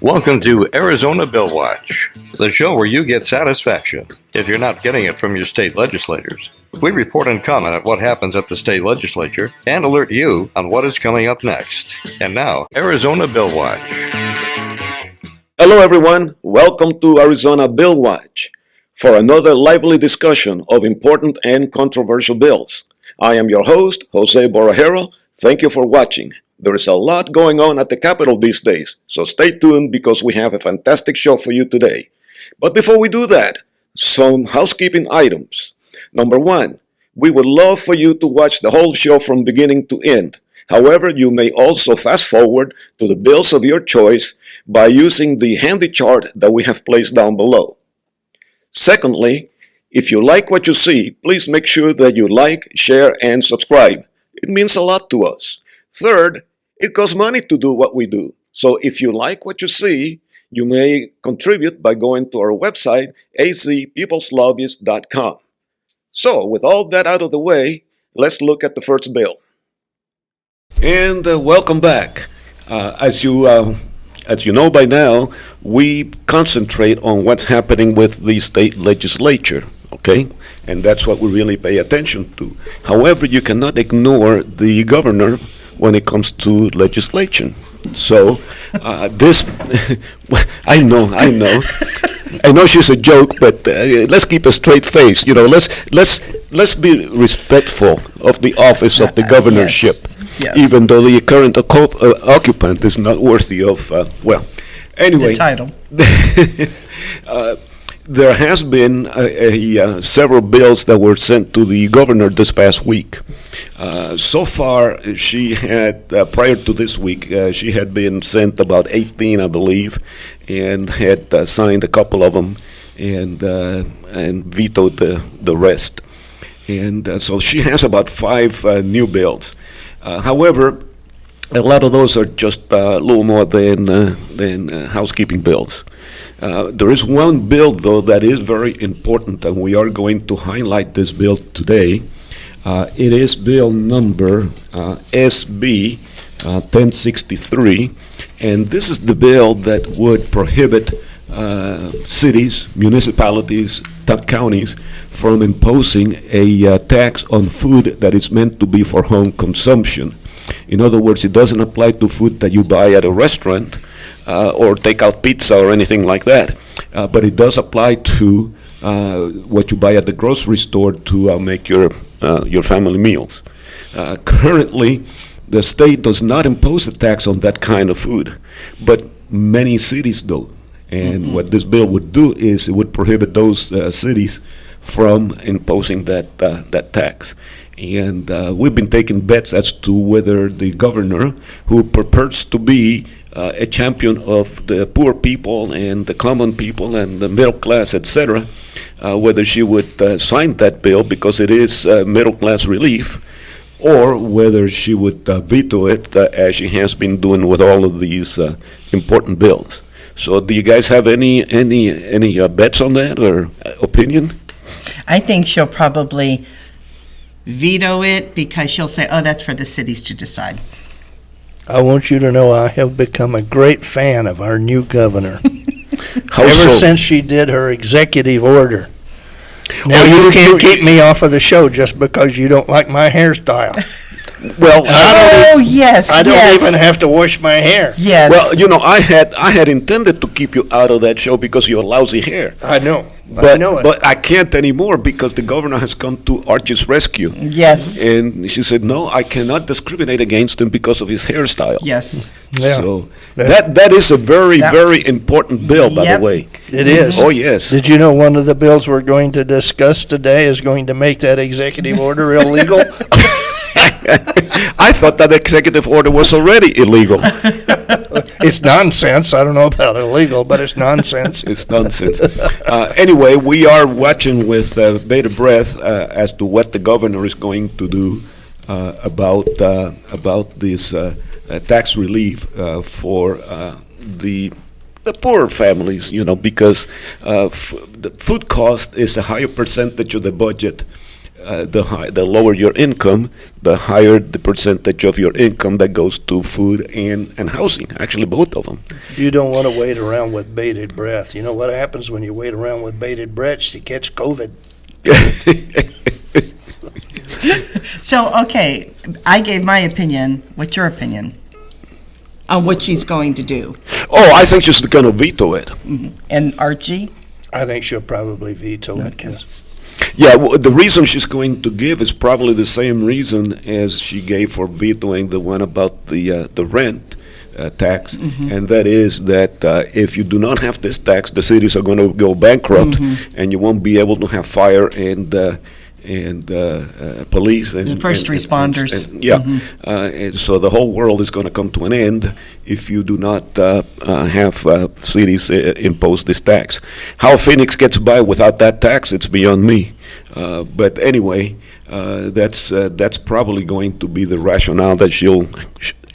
Welcome to Arizona Bill Watch, the show where you get satisfaction if you're not getting it from your state legislators. We report and comment on what happens at the state legislature and alert you on what is coming up next. And now, Arizona Bill Watch. Hello everyone, welcome to Arizona Bill Watch for another lively discussion of important and controversial bills. I am your host, Jose Borrajero. Thank you for watching. There is a lot going on at the Capitol these days, so stay tuned because we have a fantastic show for you today. But before we do that, some housekeeping items. Number one, we would love for you to watch the whole show from beginning to end. However, you may also fast forward to the bills of your choice by using the handy chart that we have placed down below. Secondly, if you like what you see, please make sure that you like, share, and subscribe. It means a lot to us. Third, it costs money to do what we do. So if you like what you see, you may contribute by going to our website, azpeopleslobbyist.com. So with all that out of the way, let's look at the first bill. And welcome back. As you know by now, we concentrate on what's happening with the state legislature, okay? And that's what we really pay attention to. However, you cannot ignore the governor when it comes to legislation. So this, I know she's a joke, but let's keep a straight face. You know, let's be respectful of the office of the governorship. Yes. Even though the current occupant is not worthy of, anyway. The title. There has been several bills that were sent to the governor this past week. So far, she had, prior to this week, she had been sent about 18, I believe, and had signed a couple of them and vetoed the rest. And so she has about 5 new bills. However, a lot of those are just a little more than housekeeping bills. There is one bill, though, that is very important, and we are going to highlight this bill today. It is bill number SB 1063, and this is the bill that would prohibit cities, municipalities, counties from imposing a tax on food that is meant to be for home consumption. In other words, it doesn't apply to food that you buy at a restaurant or take out pizza or anything like that, but it does apply to what you buy at the grocery store to make your family meals. Currently, the state does not impose a tax on that kind of food, but many cities do. And what this bill would do is it would prohibit those cities from imposing that tax. And we've been taking bets as to whether the governor, who purports to be a champion of the poor people and the common people and the middle class, etc., whether she would sign that bill because it is middle class relief, or whether she would veto it as she has been doing with all of these important bills. So do you guys have any bets on that or opinion? I think she'll probably veto it because she'll say, oh, that's for the cities to decide. I want you to know I have become a great fan of our new governor. How Ever so? since she did her executive order. Now you can't keep me off of the show just because you don't like my hairstyle. Well, Yes. I don't even have to wash my hair. Yes. well, you know, I had intended to keep you out of that show because you have lousy hair. I know. But, I know it. but I can't anymore because the governor has come to Archie's rescue. Yes. And she said, no, I cannot discriminate against him because of his hairstyle. Yes. Yeah. So that is a very, very important bill, by Yep. the way. It is. Oh, yes. Did you know one of the bills we're going to discuss today is going to make that executive order illegal? I thought that executive order was already illegal. It's nonsense. I don't know about illegal, but it's nonsense. It's nonsense. Anyway, we are watching with bated breath as to what the governor is going to do about this tax relief for the poor families, because the food cost is a higher percentage of the budget the lower your income, the higher the percentage of your income that goes to food and housing. Actually, both of them. You don't want to wait around with bated breath. You know what happens when you wait around with bated breath? You catch COVID. So, okay, I gave my opinion. What's your opinion on what she's going to do? Oh, I think she's going to veto it. And Archie? I think she'll probably veto it. 'Cause Yeah, the reason she's going to give is probably the same reason as she gave for vetoing the one about the rent tax, and that is that if you do not have this tax, the cities are going to go bankrupt, and you won't be able to have fire and police and First responders. And so the whole world is going to come to an end if you do not have cities impose this tax. How Phoenix gets by without that tax, it's beyond me. But anyway, that's probably going to be the rationale that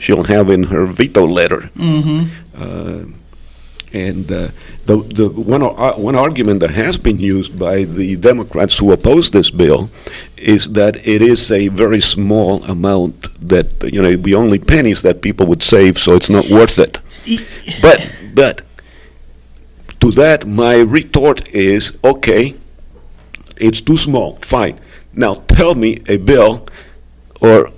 she'll have in her veto letter. And the one argument that has been used by the Democrats who oppose this bill is that it is a very small amount that, it'd be only pennies that people would save, so it's not worth it. But to that, my retort is, okay, it's too small, fine. Now tell me a bill or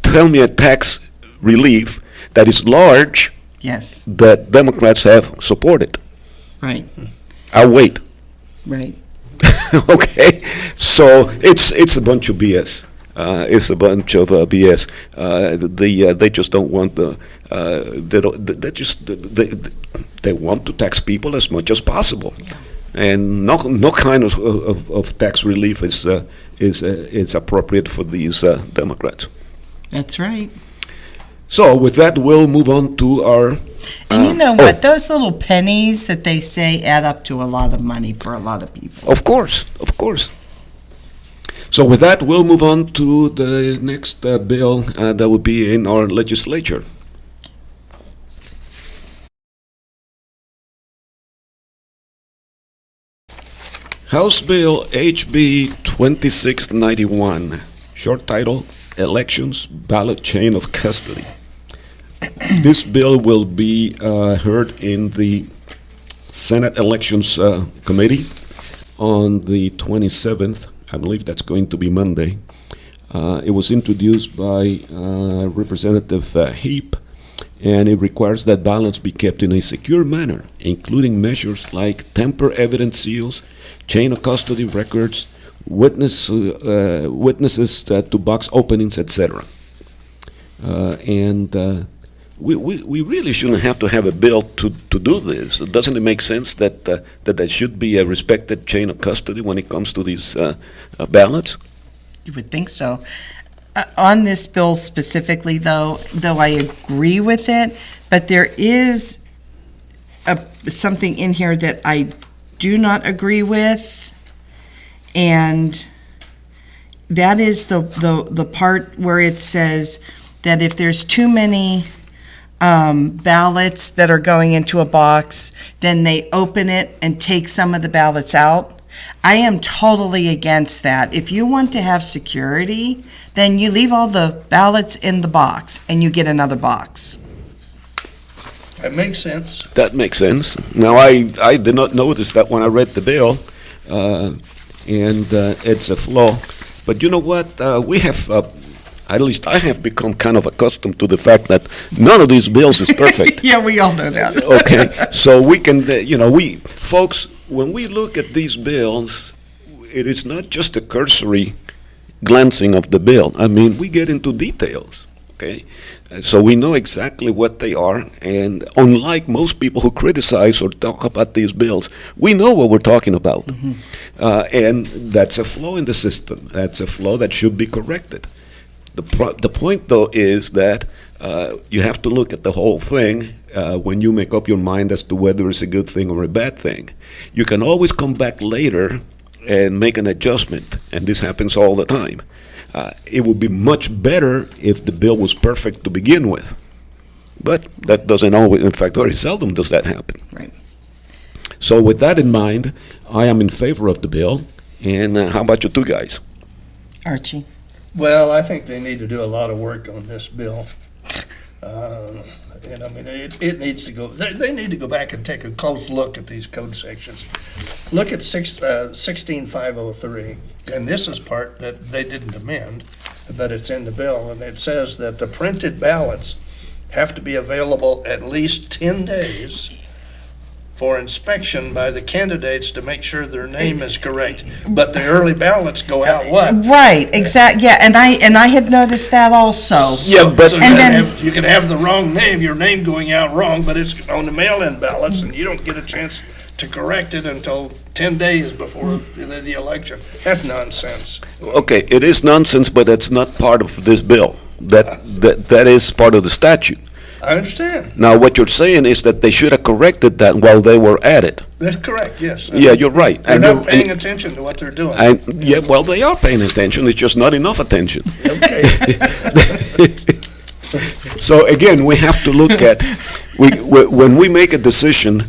tell me a tax relief that is large Yes, that Democrats have supported. right, I'll wait. right. Okay, so it's a bunch of BS. It's a bunch of BS. They just don't want they want to tax people as much as possible, and no kind of tax relief is appropriate for these Democrats. That's right. So with that, we'll move on to our. And you know what? Those little pennies that they say add up to a lot of money for a lot of people. Of course, of course. So with that, we'll move on to the next bill that will be in our legislature. House Bill HB 2691, short title, Elections Ballot Chain of Custody. This bill will be heard in the Senate Elections Committee on the 27th. I believe that's going to be Monday. It was introduced by Representative Heap, and it requires that ballots be kept in a secure manner, including measures like tamper evidence seals, chain of custody records, witnesses to box openings, etc. We really shouldn't have to have a bill to do this. Doesn't it make sense that there should be a respected chain of custody when it comes to these ballots? You would think so. On this bill specifically, though I agree with it, but there is something in here that I do not agree with, and that is the part where it says that if there's too many ballots that are going into a box, then they open it and take some of the ballots out. I am totally against that. If you want to have security, then you leave all the ballots in the box and you get another box. that makes sense. That makes sense. Now, I did not notice that when I read the bill, and it's a flaw. But you know what? We have, at least I have become kind of accustomed to the fact that none of these bills is perfect. Yeah, we all know that. Okay, so we can, folks, when we look at these bills, it is not just a cursory glancing of the bill. I mean, we get into details, okay? So we know exactly what they are, and unlike most people who criticize or talk about these bills, we know what we're talking about. And that's a flaw in the system. That's a flaw that should be corrected. The point, though, is that you have to look at the whole thing when you make up your mind as to whether it's a good thing or a bad thing. You can always come back later and make an adjustment, and this happens all the time. It would be much better if the bill was perfect to begin with. But that doesn't always, in fact, very seldom does that happen. Right. So with that in mind, I am in favor of the bill. And how about you two guys? Archie? Well, I think they need to do a lot of work on this bill. And I mean, it needs to go, they need to go back and take a close look at these code sections. Look at 16503, and this is part that they didn't amend, but it's in the bill, and it says that the printed ballots have to be available at least 10 days for inspection by the candidates to make sure their name is correct. But the early ballots go out what? Right, exactly, yeah, and I had noticed that also. Yeah, but- So And then- you can have the wrong name, your name going out wrong, but it's on the mail-in ballots, and you don't get a chance to correct it until 10 days before the election. That's nonsense. Okay, it is nonsense, but that's not part of this bill. That is part of the statute. I understand. Now, what you're saying is that they should have corrected that while they were at it. That's correct, yes. Yeah, you're right. They're And not you're- paying attention to what they're doing. Yeah, well, they are paying attention, it's just not enough attention. Okay. So again, we have to look at, when we make a decision,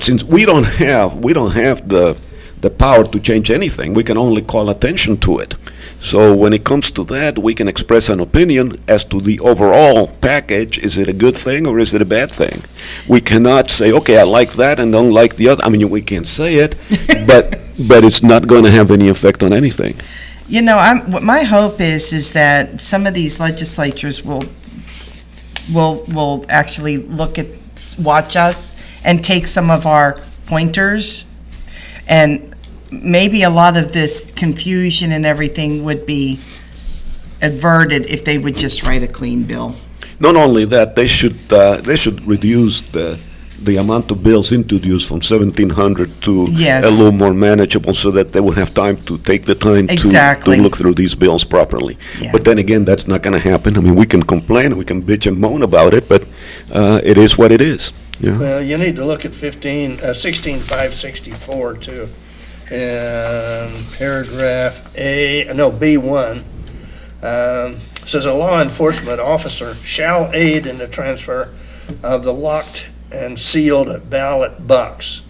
since we don't have the power to change anything, we can only call attention to it. So when it comes to that, we can express an opinion as to the overall package. Is it a good thing or is it a bad thing? We cannot say, okay, I like that and don't like the other. I mean, we can say it, but it's not going to have any effect on anything. You know, what my hope is that some of these legislatures will actually watch us and take some of our pointers, and maybe a lot of this confusion and everything would be averted if they would just write a clean bill. Not only that, they should reduce the amount of bills introduced from 1,700 to Yes. a little more manageable, so that they will have time to take the time Exactly. to look through these bills properly. Yeah. But then again, that's not going to happen. I mean, we can complain, we can bitch and moan about it, but it is what it is. Yeah. Well, you need to look at 16564 too. And paragraph B1, says a law enforcement officer shall aid in the transfer of the locked and sealed ballot box.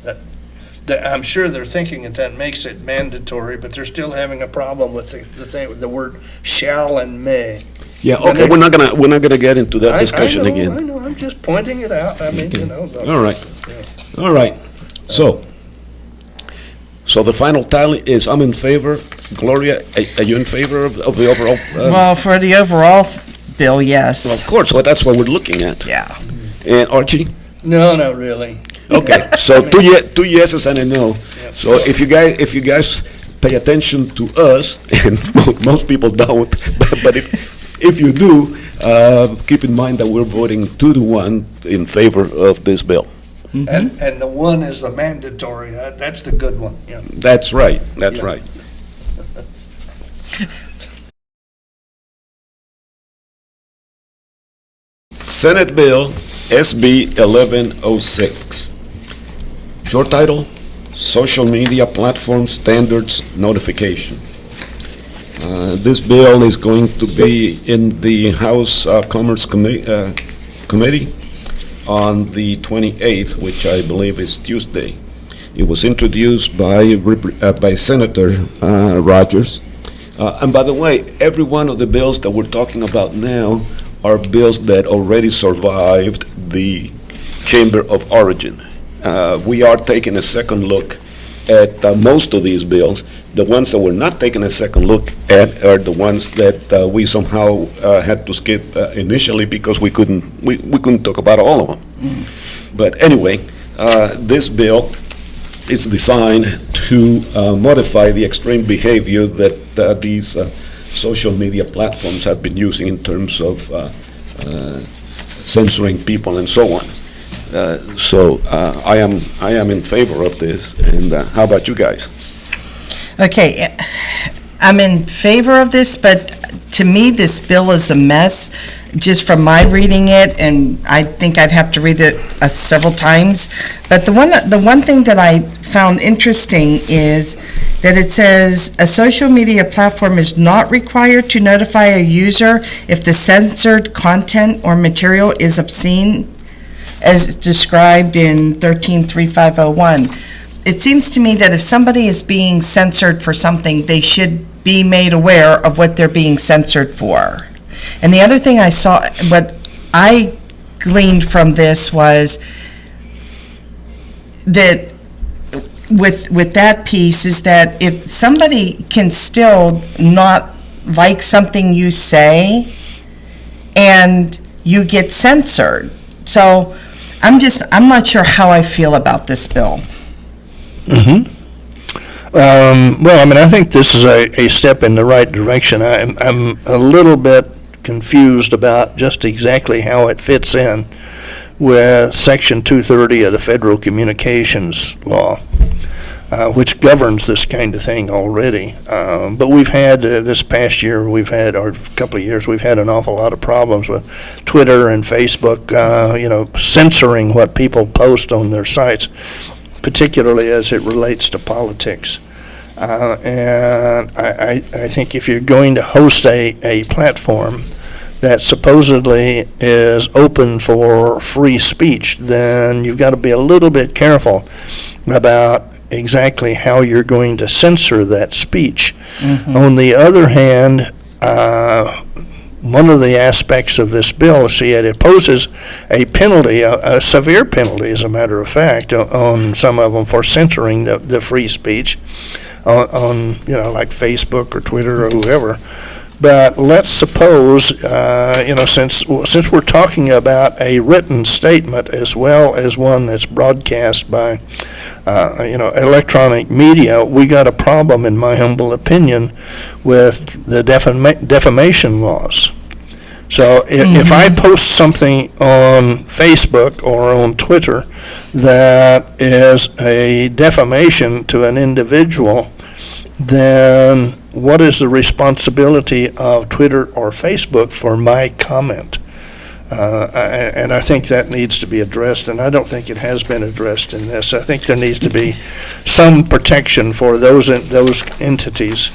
I'm sure they're thinking that makes it mandatory, but they're still having a problem with the word shall and may. Yeah, The okay, next- we're not gonna get into that discussion I again. know, I'm just pointing it out. I mean, All right. So the final tally is, I'm in favor. Gloria, are you in favor of the overall? Well, for the overall bill, Well, yes. of course, well, that's what we're looking at. Yeah. And Archie? No, not really. Okay, so two yeses and a no. So if you guys pay attention to us, and most people don't, but if you do, keep in mind that we're voting 2-1 in favor of this bill. And the one is the mandatory, that's the good one, yeah. That's right, that's Yeah. right. Senate Bill SB 1106. Short title, Social Media Platform Standards Notification. This bill is going to be in the House Commerce Committee on the 28th, which I believe is Tuesday. It was introduced by Senator Rogers. And by the way, every one of the bills that we're talking about now are bills that already survived the Chamber of Origin. We are taking a second look at most of these bills. The ones that we're not taking a second look at are the ones that we somehow had to skip initially because we couldn't talk about all of them. But anyway, this bill is designed to modify the extreme behavior that these social media platforms have been using in terms of censoring people and so on. So I am in favor of this. And how about you guys? Okay, I'm in favor of this, but to me, this bill is a mess, just from my reading it, and I think I'd have to read it several times. But the one thing that I found interesting is that it says, a social media platform is not required to notify a user if the censored content or material is obscene, as described in 133501. It seems to me that if somebody is being censored for something, they should be made aware of what they're being censored for. And the other thing I saw, what I gleaned from this was that with that piece is that if somebody can still not like something you say and you get censored. So I'm not sure how I feel about this bill. Well, I mean, I think this is a step in the right direction. I'm a little bit confused about just exactly how it fits in with Section 230 of the Federal Communications Law, which governs this kind of thing already. But we've had, this past year, or a couple of years, we've had an awful lot of problems with Twitter and Facebook, censoring what people post on their sites, particularly as it relates to politics. And I think if you're going to host a platform that supposedly is open for free speech, then you've got to be a little bit careful about exactly how you're going to censor that speech. On the other hand, one of the aspects of this bill, it poses a penalty, a severe penalty, as a matter of fact, on some of them for censoring the free speech on like Facebook or Twitter or whoever. But let's suppose, since we're talking about a written statement as well as one that's broadcast by, electronic media, we got a problem, in my humble opinion, with the defamation laws. So if I post something on Facebook or on Twitter that is a defamation to an individual, then what is the responsibility of Twitter or Facebook for my comment? And I think that needs to be addressed, and I don't think it has been addressed in this. I think there needs to be some protection for those entities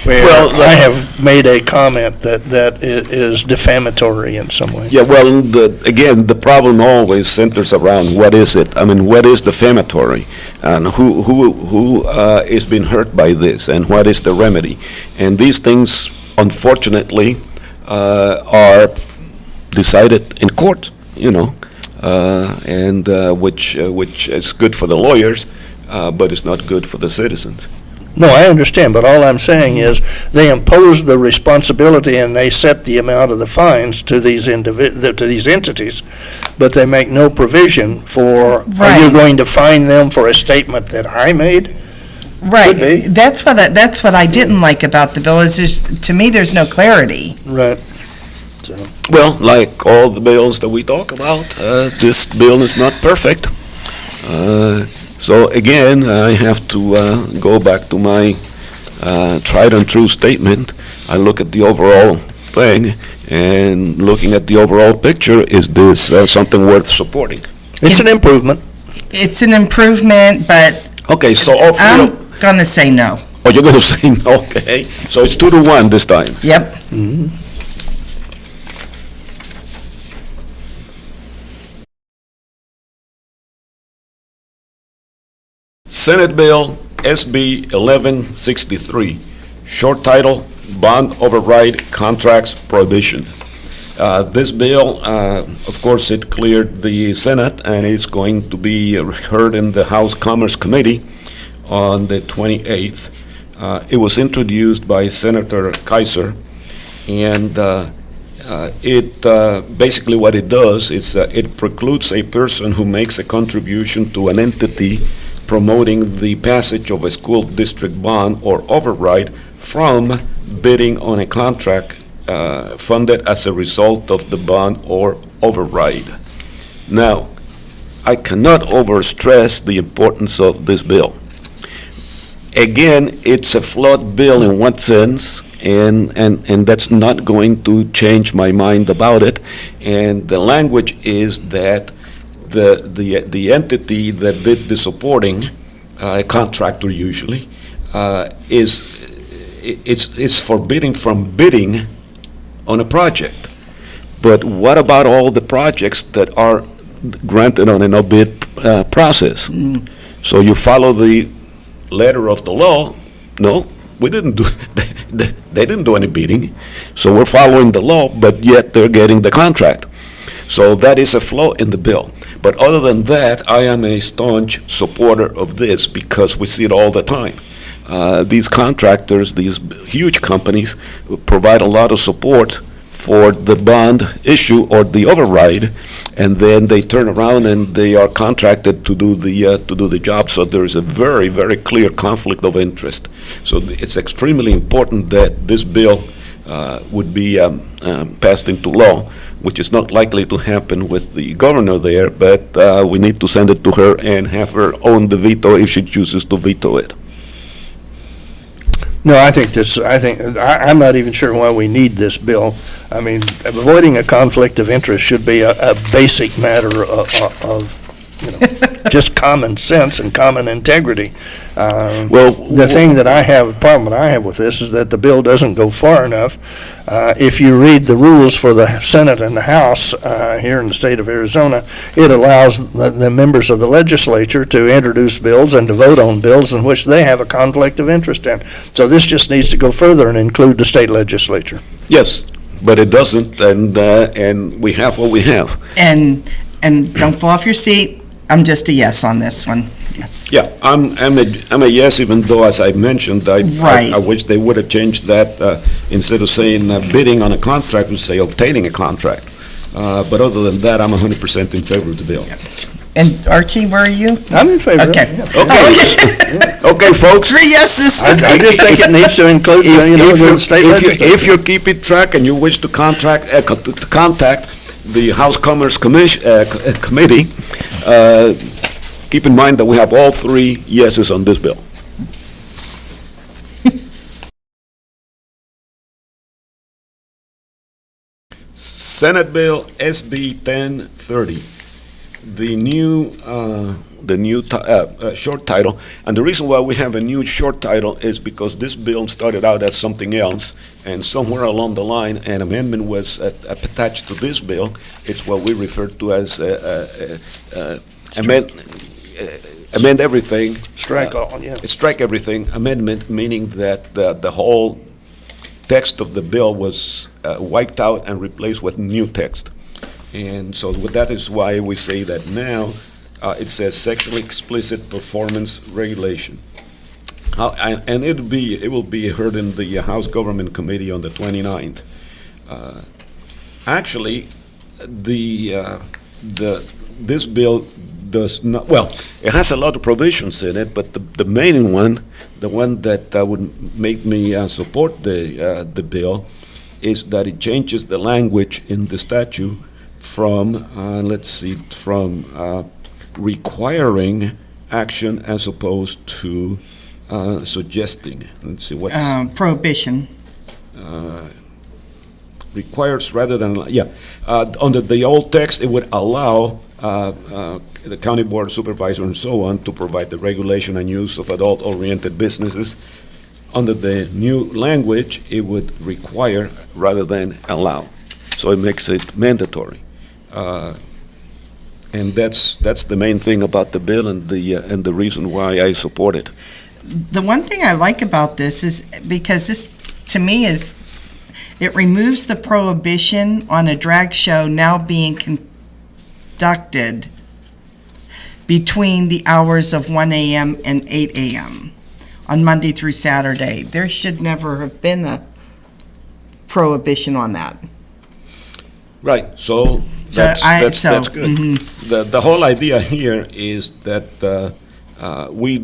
where I have made a comment that is defamatory in some way. Yeah, well, the problem always centers around what is it? I mean, what is defamatory? And who is being hurt by this, and what is the remedy? And these things, unfortunately, are decided in court, which is good for the lawyers, but it's not good for the citizens. No, I understand, but all I'm saying is they impose the responsibility and they set the amount of the fines to these entities, but they make no provision for, are you going to fine them for a statement that I made? Right. Could be. That's what I didn't like about the bill, is to me, there's no clarity. Right. So. Well, like all the bills that we talk about, this bill is not perfect. So again, I have to go back to my tried and true statement. I look at the overall thing, and looking at the overall picture, is this something worth supporting? It's an improvement. It's an improvement, but Okay, so all three I'm going to say no. Oh, you're going to say no, okay. So it's 2-1 this time. Yep. Mm-hmm. Senate Bill SB 1163, short title, Bond Override Contracts Prohibition. This bill, of course, it cleared the Senate, and it's going to be heard in the House Commerce Committee on the 28th. It was introduced by Senator Kaiser, and basically what it does is it precludes a person who makes a contribution to an entity promoting the passage of a school district bond or override from bidding on a contract funded as a result of the bond or override. Now, I cannot overstress the importance of this bill. Again, it's a flawed bill in one sense, and that's not going to change my mind about it. And the language is that the entity that did the supporting, a contractor usually, is forbidding from bidding on a project. But what about all the projects that are granted on a no-bid process? So you follow the letter of the law? No, we didn't do, they didn't do any bidding, so we're following the law, but yet they're getting the contract. So that is a flaw in the bill. But other than that, I am a staunch supporter of this because we see it all the time. These contractors, these huge companies, provide a lot of support for the bond issue or the override, and then they turn around and they are contracted to do the job. So there is a very, very clear conflict of interest. So it's extremely important that this bill would be passed into law, which is not likely to happen with the governor there, but we need to send it to her and have her own the veto if she chooses to veto it. No, I'm not even sure why we need this bill. I mean, avoiding a conflict of interest should be a basic matter of just common sense and common integrity. The problem that I have with this is that the bill doesn't go far enough. If you read the rules for the Senate and the House here in the state of Arizona, it allows the members of the legislature to introduce bills and to vote on bills in which they have a conflict of interest in. So this just needs to go further and include the state legislature. Yes, but it doesn't, and we have what we have. And don't fall off your seat. I'm just a yes on this one. Yes. Yeah, I'm a yes, even though, as I mentioned, I wish they would have changed that, instead of saying bidding on a contract, would say obtaining a contract. But other than that, I'm 100% in favor of the bill. And Archie, where are you? I'm in favor. Okay. Okay, folks. 3 yeses. I just think it needs to include, the state legislature. If you're keeping track and you wish to contact the House Commerce Committee, keep in mind that we have all 3 yeses on this bill. Senate Bill SB 1030, the new short title. And the reason why we have a new short title is because this bill started out as something else, and somewhere along the line, an amendment was attached to this bill. It's what we refer to as amend everything. Strike all, yeah. Strike everything amendment, meaning that the whole text of the bill was wiped out and replaced with new text. And so that is why we say that now it says sexually explicit performance regulation. And it will be heard in the House Government Committee on the 29th. Actually, this bill does not, well, it has a lot of provisions in it, but the main one, the one that would make me support the bill, is that it changes the language in the statute from, requiring action as opposed to suggesting. Let's see, what's... Prohibition. Requires rather than, under the old text, it would allow the county board supervisor and so on to provide the regulation and use of adult-oriented businesses. Under the new language, it would require rather than allow. So it makes it mandatory. And that's the main thing about the bill and the reason why I support it. The one thing I like about this is because this, to me, it removes the prohibition on a drag show now being conducted between the hours of 1 a.m. and 8 a.m. on Monday through Saturday. There should never have been a prohibition on that. Right, so that's good. Mm-hmm. The whole idea here is that we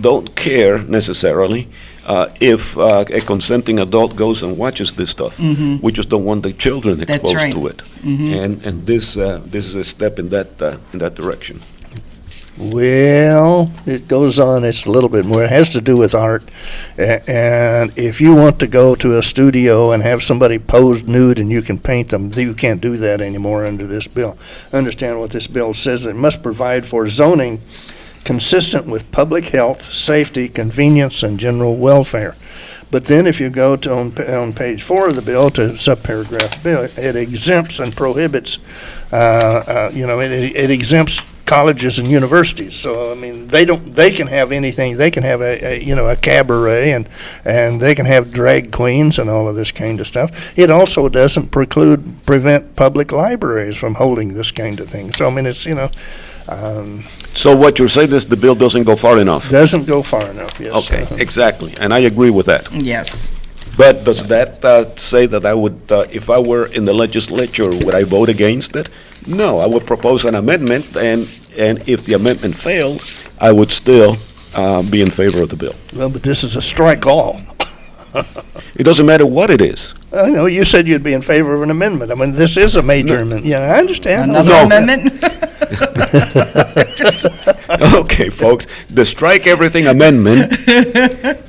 don't care necessarily if a consenting adult goes and watches this stuff. Mm-hmm. We just don't want the children exposed to it. Mm-hmm. And this is a step in that direction. Well, it goes on, it's a little bit more, it has to do with art. And if you want to go to a studio and have somebody pose nude and you can paint them, you can't do that anymore under this bill. Understand what this bill says, it must provide for zoning consistent with public health, safety, convenience, and general welfare. But then if you go to on page 4 of the bill to subparagraph bill, it exempts and prohibits, it exempts colleges and universities. So, I mean, they can have anything. They can have a cabaret and they can have drag queens and all of this kind of stuff. It also doesn't prevent public libraries from holding this kind of thing. So, I mean, it's, So what you're saying is the bill doesn't go far enough? doesn't go far enough, yes. Okay, exactly, and I agree with that. Yes. But does that say that I would, if I were in the legislature, would I vote against it? No, I would propose an amendment, and if the amendment failed, I would still be in favor of the bill. Well, but this is a strike all. It doesn't matter what it is. I know, you said you'd be in favor of an amendment. I mean, this is a major amendment. Yeah, I understand. Another No. amendment? Okay, folks, the strike everything amendment,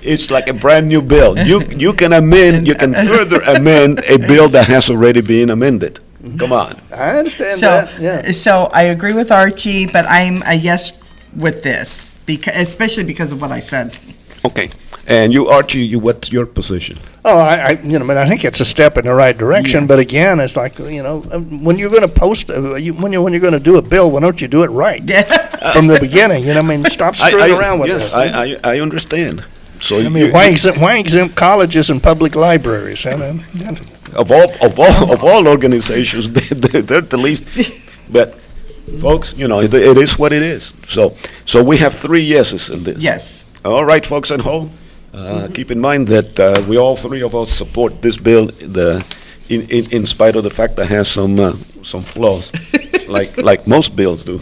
it's like a brand-new bill. You can amend, you can further amend a bill that has already been amended. Come on. I understand So, that, yeah. so I agree with Archie, but I'm a yes with this, especially because of what I said. Okay, and you, Archie, what's your position? Oh, I think it's a step in the right direction, Yeah. but again, it's like, when you're going to post, when you're going to do a bill, why don't you do it right from the beginning? Stop screwing around with yes, this. I understand. So Why exempt colleges and public libraries? of all organizations, they're the least. But folks, it is what it is. So we have 3 yeses in this. Yes. All right, folks at home, keep in mind that we all 3 of us support this bill. In spite of the fact that it has some flaws, like most bills do.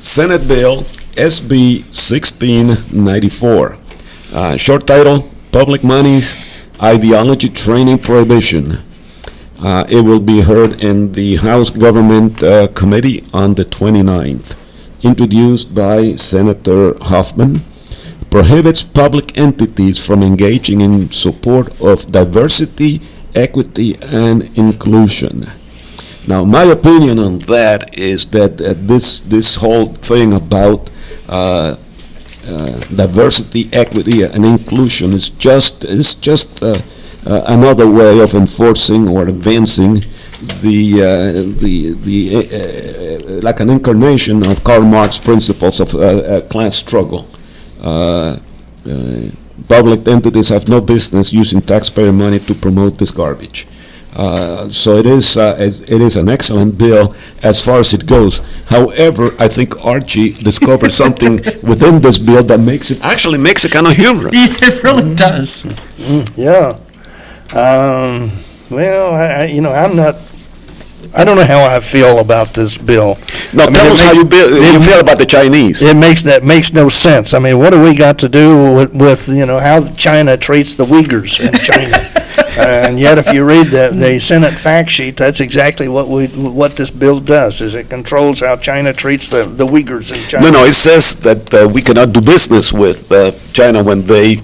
Senate Bill SB 1694. Short title, Public Monies, Ideology Training Prohibition. It will be heard in the House Government Committee on the 29th. Introduced by Senator Hoffman. Prohibits public entities from engaging in support of diversity, equity, and inclusion. Now, my opinion on that is that this whole thing about diversity, equity, and inclusion is just another way of enforcing or advancing like an incarnation of Karl Marx's principles of class struggle. Public entities have no business using taxpayer money to promote this garbage. So it is an excellent bill as far as it goes. However, I think Archie discovered something within this bill that makes it kind of humorous. It really does. Yeah. Well, I don't know how I feel about this bill. Now, tell us how you feel about the Chinese. It makes no sense. I mean, what do we got to do with how China treats the Uyghurs in China? And yet, if you read the Senate fact sheet, that's exactly what this bill does. Is it controls how China treats the Uyghurs in China? No, it says that we cannot do business with China when they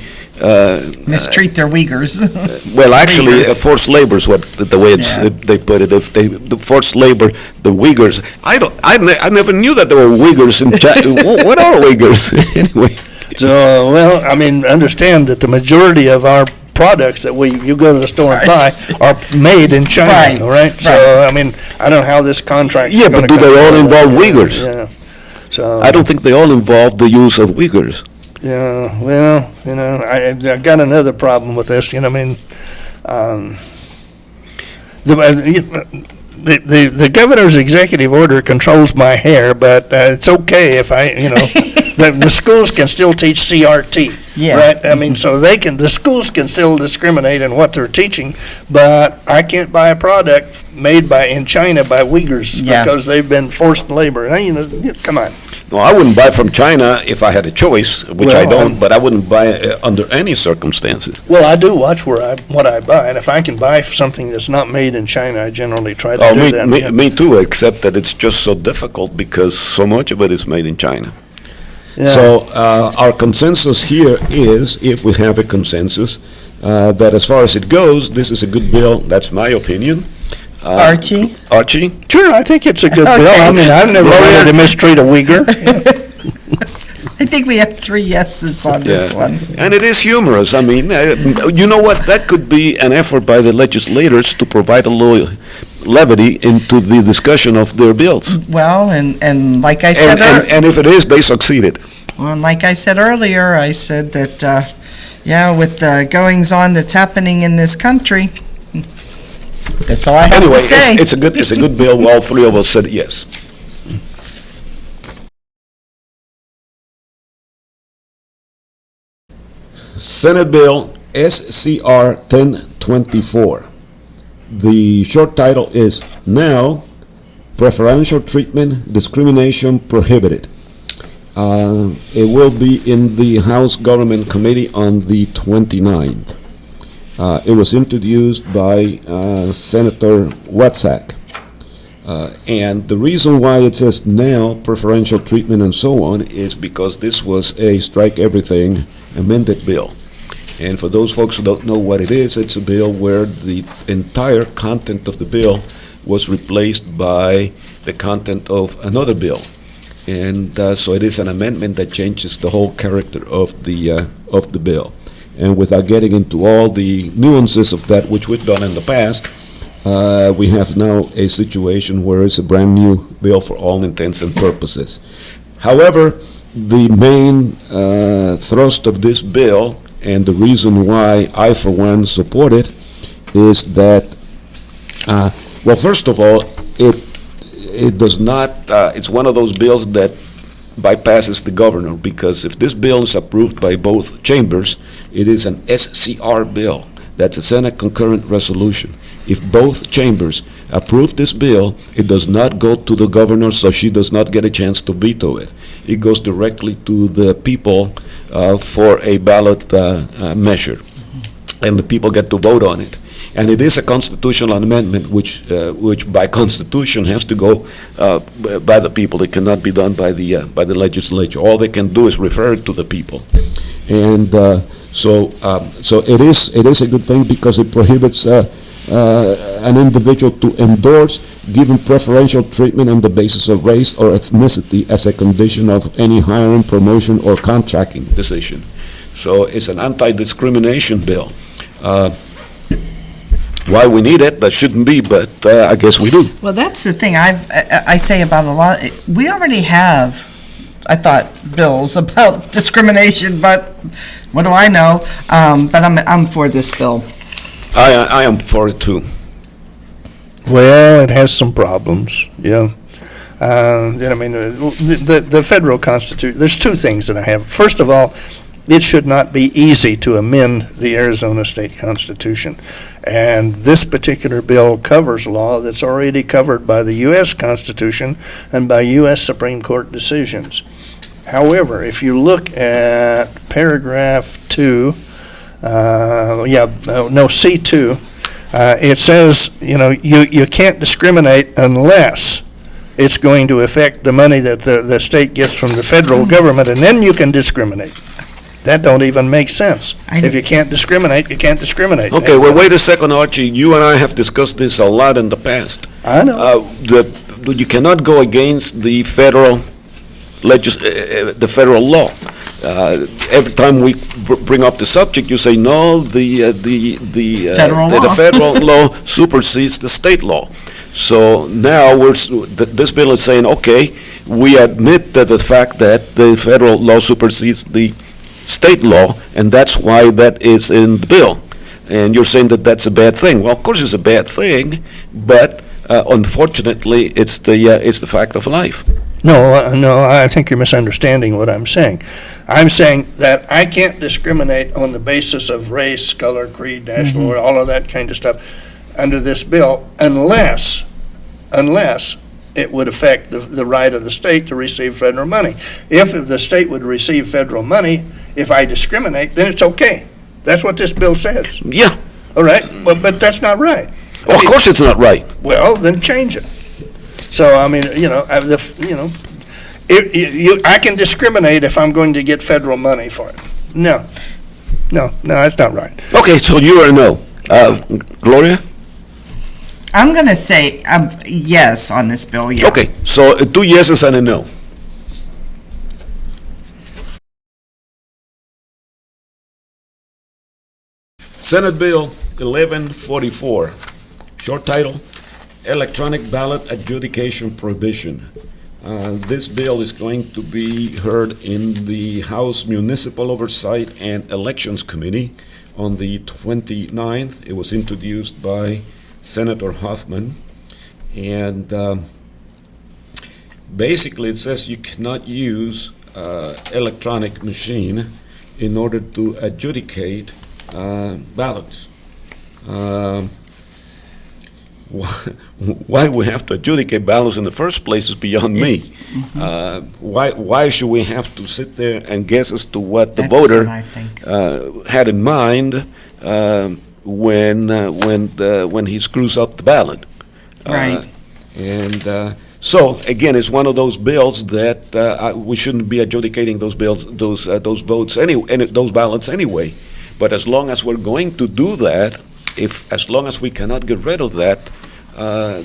Mistreat their Uyghurs. well, actually, Uyghurs. Forced labor is the way they put it. If the forced labor, the Uyghurs. I never knew that there were Uyghurs in China. What are Uyghurs anyway? So, well, I mean, understand that the majority of our products that you go to the store and buy are made in China, Right, right? So, right. I mean, I don't know how this contract is Yeah, gonna but do they come all out. involve Uyghurs? Yeah. So, I don't think they all involve the use of Uyghurs. yeah, well, I got another problem with this, I mean, the governor's executive order controls my hair, but it's okay if the schools can still teach CRT. Yeah. Right? I mean, so the schools can still discriminate in what they're teaching, but I can't buy a product made in China by Uyghurs Yeah. because they've been forced labor. Come on. No, I wouldn't buy from China if I had a choice, which I Well, don't, but I wouldn't buy it under any circumstances. Well, I do watch what I buy, and if I can buy something that's not made in China, I generally try to Oh, do that. me too, except that it's just so difficult because so much of it is made in China. Yeah. So our consensus here is, if we have a consensus, that as far as it goes, this is a good bill. That's my opinion. Archie? Archie? Sure, I think it's a good bill. Okay. I mean, I've never wanted to mistreat a Uyghur. I think we have 3 yeses on this Yeah. one. And it is humorous. I mean, you know what? That could be an effort by the legislators to provide a little levity into the discussion of their bills. Well, and like I said, And if it is, they succeeded. well, like I said earlier, I said that, with the goings-on that's happening in this country, that's all I have Anyway, to say. it's a good bill. All 3 of us said yes. Senate Bill SCR 1024. The short title is Now Preferential Treatment Discrimination Prohibited. It will be in the House Government Committee on the 29th. It was introduced by Senator Watsack. And the reason why it says now preferential treatment and so on is because this was a strike everything amended bill. And for those folks who don't know what it is, it's a bill where the entire content of the bill was replaced by the content of another bill. And so it is an amendment that changes the whole character of the bill. And without getting into all the nuances of that, which we've done in the past, we have now a situation where it's a brand-new bill for all intents and purposes. However, the main thrust of this bill, and the reason why I, for one, support it, is that, well, first of all, it does not, it's one of those bills that bypasses the governor, because if this bill is approved by both chambers, it is an SCR bill. That's a Senate concurrent resolution. If both chambers approve this bill, it does not go to the governor, so she does not get a chance to veto it. It goes directly to the people for a ballot measure, and the people get to vote on it. And it is a constitutional amendment, which by constitution has to go by the people. It cannot be done by the legislature. All they can do is refer it to the people. And so it is a good thing, because it prohibits an individual to endorse giving preferential treatment on the basis of race or ethnicity as a condition of any hiring, promotion, or contracting decision. So it's an anti-discrimination bill. Why we need it, that shouldn't be, but I guess we do. Well, that's the thing I say about a lot, we already have, I thought, bills about discrimination, but what do I know? But I'm for this bill. I am for it too. Well, it has some problems, yeah. I mean, the federal constitution, there's 2 things that I have. First of all, it should not be easy to amend the Arizona state constitution. And this particular bill covers law that's already covered by the U.S. Constitution and by U.S. Supreme Court decisions. However, if you look at paragraph 2, C2, it says, you can't discriminate unless it's going to affect the money that the state gets from the federal government, and then you can discriminate. That don't even make sense. If you can't discriminate, you can't discriminate. Okay, well, wait a second, Archie. You and I have discussed this a lot in the past. I know. You cannot go against the federal law. Every time we bring up the subject, you say, no, the federal law supersedes the state law. So now this bill is saying, okay, we admit that the fact that the federal law supersedes the state law, and that's why that is in the bill. And you're saying that that's a bad thing. Well, of course it's a bad thing, but unfortunately, it's the fact of life. No, I think you're misunderstanding what I'm saying. I'm saying that I can't discriminate on the basis of race, color, creed, national, all of that kind of stuff under this bill unless it would affect the right of the state to receive federal money. If the state would receive federal money, if I discriminate, then it's okay. That's what this bill says. Yeah. All right, but that's not right. Well, of course it's not right. Well, then change it. So, I mean, I can discriminate if I'm going to get federal money for it. No, that's not right. Okay, so you are a no. Gloria? I'm going to say yes on this bill, yeah. Okay, so 2 yeses and a no. Senate Bill 1144, short title, Electronic Ballot Adjudication Prohibition. This bill is going to be heard in the House Municipal Oversight and Elections Committee on the 29th. It was introduced by Senator Hoffman. And basically it says you cannot use electronic machine in order to adjudicate ballots. Why we have to adjudicate ballots in the first place is beyond me. Why should we have to sit there and guess as to what the That's voter what I think. had in mind when he screws up the ballot? Right. So again, it's one of those bills that we shouldn't be adjudicating those bills, those votes, those ballots anyway. But as long as we're going to do that, as long as we cannot get rid of that,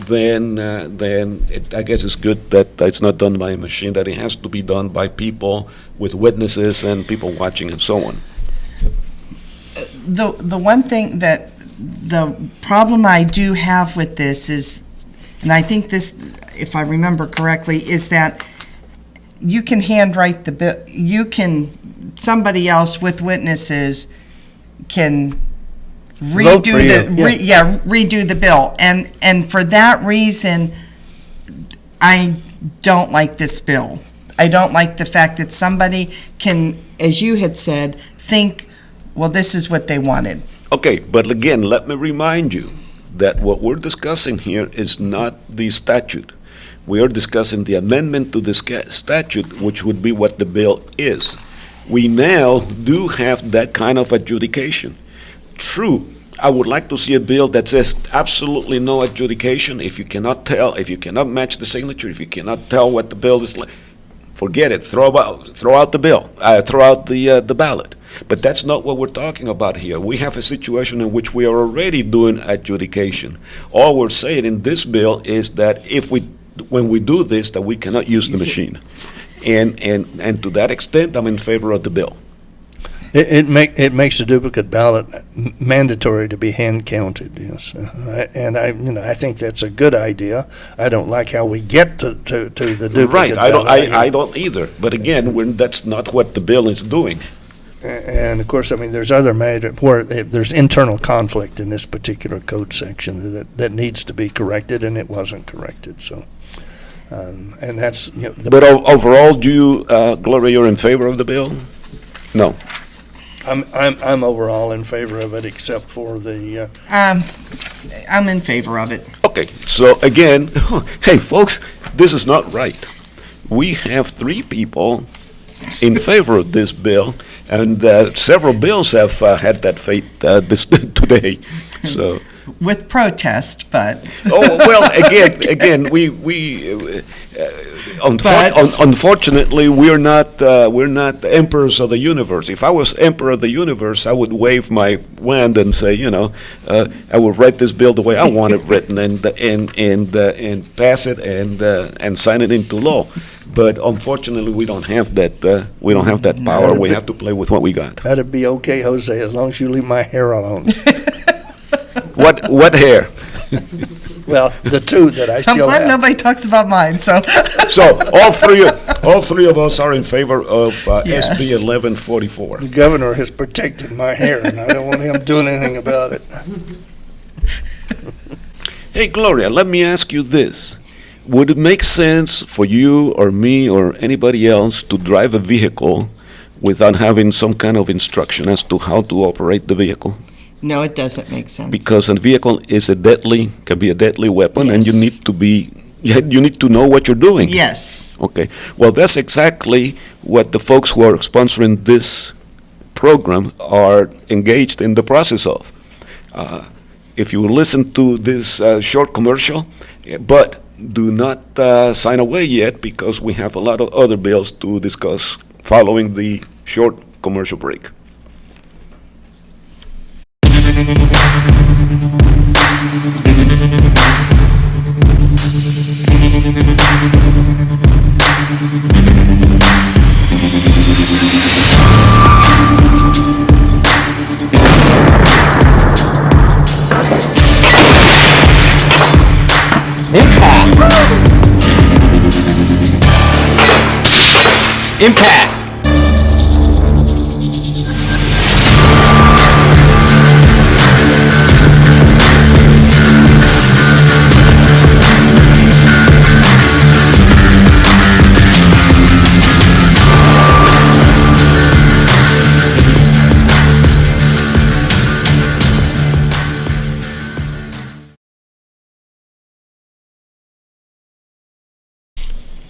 then I guess it's good that it's not done by a machine, that it has to be done by people with witnesses and people watching and so on. The one thing that, the problem I do have with this is, and I think this, if I remember correctly, is that you can handwrite the bill, somebody else with witnesses can Vote for redo the bill. And for that reason, I don't like this bill. I don't like the fact that somebody can, as you had said, think, well, this is what they wanted. Okay, but again, let me remind you that what we're discussing here is not the statute. We are discussing the amendment to the statute, which would be what the bill is. We now do have that kind of adjudication. True, I would like to see a bill that says absolutely no adjudication. If you cannot tell, if you cannot match the signature, if you cannot tell what the bill is like, forget it. Throw out the bill. Throw out the ballot. But that's not what we're talking about here. We have a situation in which we are already doing adjudication. All we're saying in this bill is that when we do this, that we cannot use the machine. And to that extent, I'm in favor of the bill. It makes a duplicate ballot mandatory to be hand counted. Yes, and I think that's a good idea. I don't like how we get to the duplicate. Right. Ballot. I don't either. But again, that's not what the bill is doing. And of course, I mean, there's other matters where there's internal conflict in this particular code section that needs to be corrected, and it wasn't corrected. So, and that's But overall, Gloria, you're in favor of the bill? No. I'm overall in favor of it, except for the. I'm in favor of it. Okay, so again, hey folks, this is not right. We have 3 people in favor of this bill, and several bills have had that fate today. So. With protest, but. Well, again, unfortunately, we're not emperors of the universe. If I was emperor of the universe, I would wave my wand and say, I would write this bill the way I want it written, and pass it and sign it into law. But unfortunately, we don't have that. We don't have that power. We have to play with what we got. That'd be okay, Jose, as long as you leave my hair alone. What hair? Well, the 2 that I I'm still glad have. nobody talks about mine, so. So all three of us are in favor of Yes. SB 1144. The governor has protected my hair, and I don't want him doing anything about it. Hey, Gloria, let me ask you this. Would it make sense for you or me or anybody else to drive a vehicle without having some kind of instruction as to how to operate the vehicle? No, it doesn't make sense. Because a vehicle can be a deadly weapon, and you Yes. need to know what you're doing. Yes. Okay. Well, that's exactly what the folks who are sponsoring this program are engaged in the process of. If you listen to this short commercial, but do not sign away yet, because we have a lot of other bills to discuss following the short commercial break. Impact!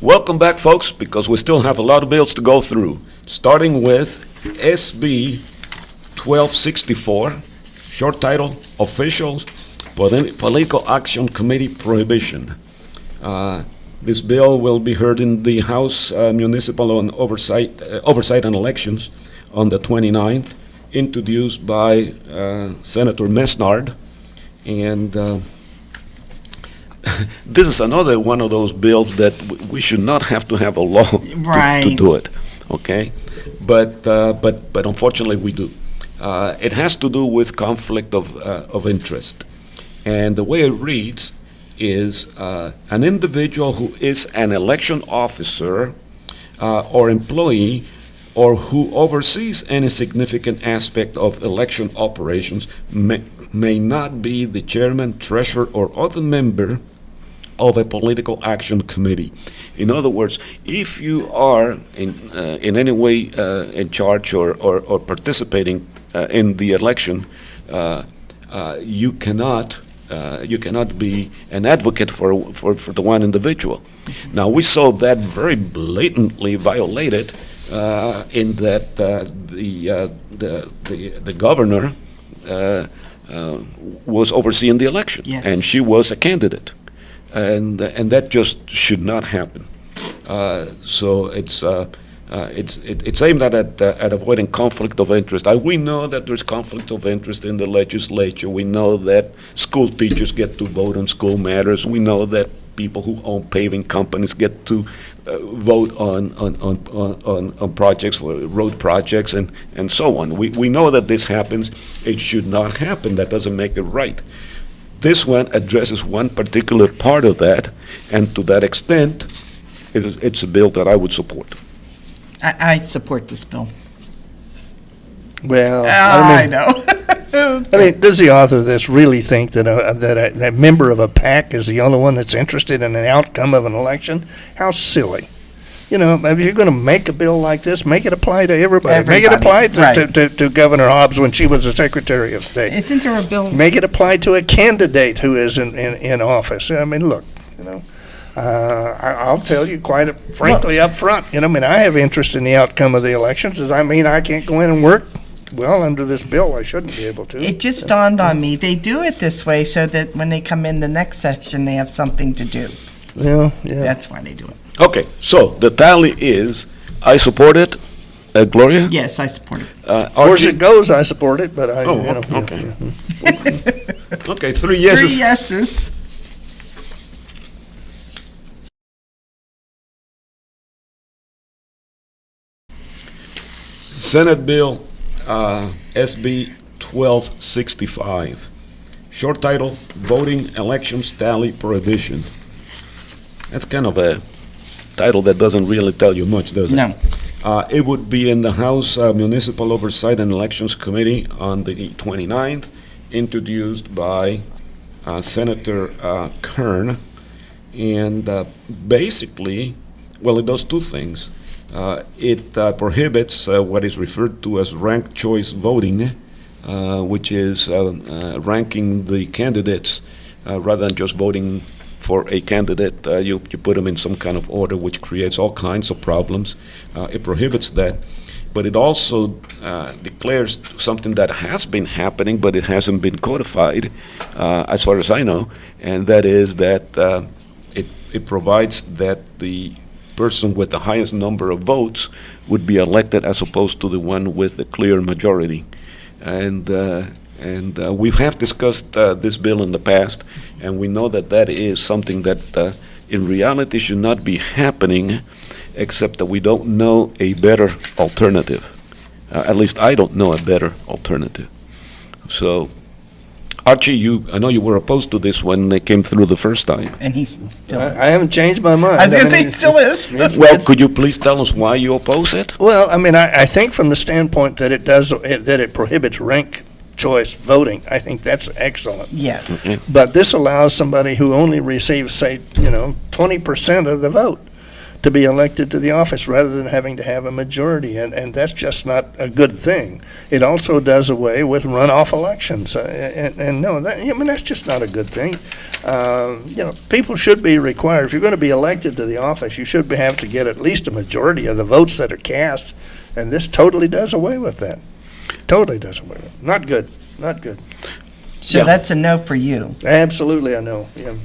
Welcome back, folks, because we still have a lot of bills to go through, starting with SB 1264, short title, Officials Political Action Committee Prohibition. This bill will be heard in the House Municipal and Oversight and Elections on the 29th, introduced by Senator Mesnard, and this is another one of those bills that we should not have to have a law to do it, okay? But unfortunately we do. It has to do with conflict of interest. And the way it reads is an individual who is an election officer or employee or who oversees any significant aspect of election operations may not be the chairman, treasurer, or other member of a political action committee. In other words, if you are in any way in charge or participating in the election, you cannot be an advocate for the one individual. Now, we saw that very blatantly violated in that the governor was overseeing the election, Yes. and she was a candidate, and that just should not happen. So it's aimed at avoiding conflict of interest. We know that there's conflict of interest in the legislature. We know that school teachers get to vote on school matters. We know that people who own paving companies get to vote on projects, for road projects, and so on. We know that this happens. It should not happen. That doesn't make it right. This one addresses one particular part of that, and to that extent, it's a bill that I would support. I support this bill. Well, I know. I mean, does the author of this really think that a member of a PAC is the only one that's interested in an outcome of an election? How silly. You know, if you're going to make a bill like this, make it apply to everybody. Make it apply to Governor Hobbs when she was the Secretary of State. Isn't there a bill? Make it apply to a candidate who is in office. I mean, look, you know, I'll tell you quite frankly up front, you know, I mean, I have interest in the outcome of the elections. Does that mean I can't go in and work? Well, under this bill, I shouldn't be able to. It just dawned on me. They do it this way so that when they come in the next section, they have something to do. Yeah. That's why they do it. Okay, so the tally is, I support it. Gloria? Yes, I support it. As far as it goes, I support it, but I, Oh, you know. okay. Yeah. Okay, 3 yeses. 3 yeses. Senate Bill SB 1265. Short title, Voting Elections Tally Prohibition. That's kind of a title that doesn't really tell you much, does it? No. It would be in the House Municipal Oversight and Elections Committee on the 29th, introduced by Senator Kern. And basically, well, it does two things. It prohibits what is referred to as ranked choice voting, which is ranking the candidates rather than just voting for a candidate. You put them in some kind of order, which creates all kinds of problems. It prohibits that. But it also declares something that has been happening, but it hasn't been codified, as far as I know, and that is that it provides that the person with the highest number of votes would be elected as opposed to the one with the clear majority. And we have discussed this bill in the past, and we know that that is something that in reality should not be happening, except that we don't know a better alternative. At least I don't know a better alternative. So Archie, I know you were opposed to this when it came through the first time. And he's still, I haven't changed my mind. I was gonna say, mean, he still is. Well, could you please tell us why you oppose it? Well, I mean, I think from the standpoint that it prohibits rank choice voting, I think that's excellent. Yes. Okay. But this allows somebody who only receives, say, 20% of the vote to be elected to the office rather than having to have a majority, and that's just not a good thing. It also does away with runoff elections, and no, that's just not a good thing. People should be required, if you're going to be elected to the office, you should have to get at least a majority of the votes that are cast, and this totally does away with that. Totally does away with it. Not good, not good. So Yeah. that's a no for you. Absolutely, I know, yeah.